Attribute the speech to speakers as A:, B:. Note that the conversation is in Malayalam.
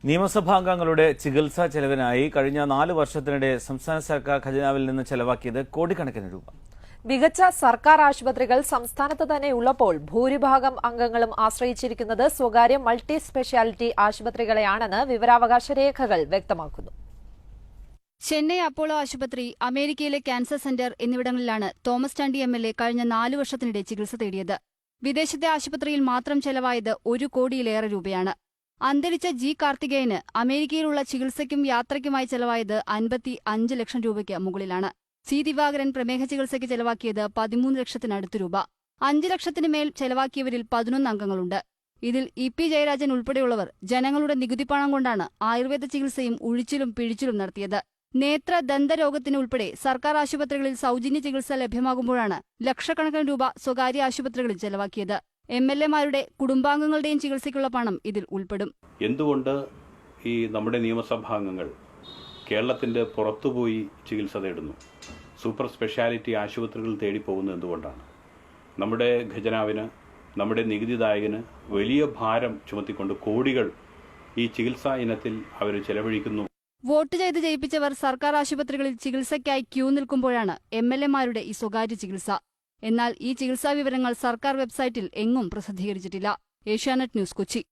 A: നിയമസഭാംഗങ്ങളുടെ ചികിത്സാ ചെലവിനായി കഴിഞ്ഞ 4 വർഷത്തിനിടെ സംസ്ഥാന സർക്കാർ ഖജനാവിൽ നിന്ന് ചെലവാക്കിയത് കോടിക്കണക്കിന് രൂപ.
B: മികച്ച സർക്കാർ ആശുപത്രികൾ സംസ്ഥാനത്ത് തന്നെ ഉള്ളപ്പോൾ ഭൂരിഭാഗം അംഗങ്ങളും ആശ്രയിച്ചിരിക്കുന്നത് സ്വകാര്യ മൾട്ടി സ്പെഷ്യാലിറ്റി ആശുപത്രികളെയാണെന്ന് വിവരാവകാശ രേഖകൾ വ്യക്തമാക്കുന്നു.
C: ചെന്നൈ അപ്പോളോ ആശുപത്രി, അമേരിക്കയിലെ ക്യാൻസർ സെന്റർ എന്നിവിടങ്ങളിലാണ് തോമസ് ചാണ്ടി എംഎൽഎ കഴിഞ്ഞ 4 വർഷത്തിനിടെ ചികിത്സ തേടിയത്. വിദേശത്തെ ആശുപത്രിയിൽ മാത്രം ചെലവായത് 1 കോടിയിലേറെ രൂപയാണ്. അന്തരിച്ച ജി കാർത്തികേയന് അമേരിക്കയിലുള്ള ചികിത്സയ്ക്കും യാത്രയ്ക്കുമായി ചെലവായത് 55 ലക്ഷം രൂപയ്ക്ക് മുകളിലാണ്. സി ദിവാകരൻ പ്രമേഹ ചികിത്സയ്ക്ക് ചെലവാക്കിയത് 13 ലക്ഷത്തിനടുത്ത് രൂപ. 5 ലക്ഷത്തിന് മേൽ ചെലവാക്കിയവരിൽ 11 അംഗങ്ങളുണ്ട്. ഇതിൽ ഇ പി ജയരാജൻ ഉൾപ്പെടെയുള്ളവർ ജനങ്ങളുടെ നികുതിപ്പണം കൊണ്ടാണ് ആയുർവേദ ചികിത്സയും ഉഴിച്ചിലും പിഴിച്ചിലും നടത്തിയത്. നേത്ര ദന്തരോഗത്തിന് ഉൾപ്പെടെ സർക്കാർ ആശുപത്രികളിൽ സൗജന്യ ചികിത്സ ലഭ്യമാകുമ്പോഴാണ് ലക്ഷക്കണക്കിന് രൂപ സ്വകാര്യ ആശുപത്രികളിൽ ചെലവാക്കിയത്. എംഎൽഎമാരുടെ കുടുംബാംഗങ്ങളുടെയും ചികിത്സയ്ക്കുള്ള പണം ഇതിൽ ഉൾപ്പെടും.
D: എന്തുകൊണ്ട് ഈ നമ്മുടെ നിയമസഭാംഗങ്ങൾ കേരളത്തിന്റെ പുറത്തുപോയി ചികിത്സ തേടുന്നു? സൂപ്പർ സ്പെഷ്യാലിറ്റി ആശുപത്രികൾ തേടിപ്പോകുന്നത് എന്തുകൊണ്ടാണ്? നമ്മുടെ ഖജനാവിന്, നമ്മുടെ നികുതിദായകന് വലിയ ഭാരം ചുമത്തിക്കൊണ്ട് കോടികൾ ഈ ചികിത്സാ ഇനത്തിൽ അവർ ചെലവഴിക്കുന്നു.
C: വോട്ട് ചെയ്ത് ജയിപ്പിച്ചവർ സർക്കാർ ആശുപത്രികളിൽ ചികിത്സയ്ക്കായി ക്യൂ നിൽക്കുമ്പോഴാണ് എംഎൽഎമാരുടെ ഈ സ്വകാര്യ ചികിത്സ. എന്നാൽ ഈ ചികിത്സാ വിവരങ്ങൾ സർക്കാർ വെബ്സൈറ്റിൽ എങ്ങും പ്രസിദ്ധീകരിച്ചിട്ടില്ല. ഏഷ്യാനെറ്റ് ന്യൂസ്, കൊച്ചി.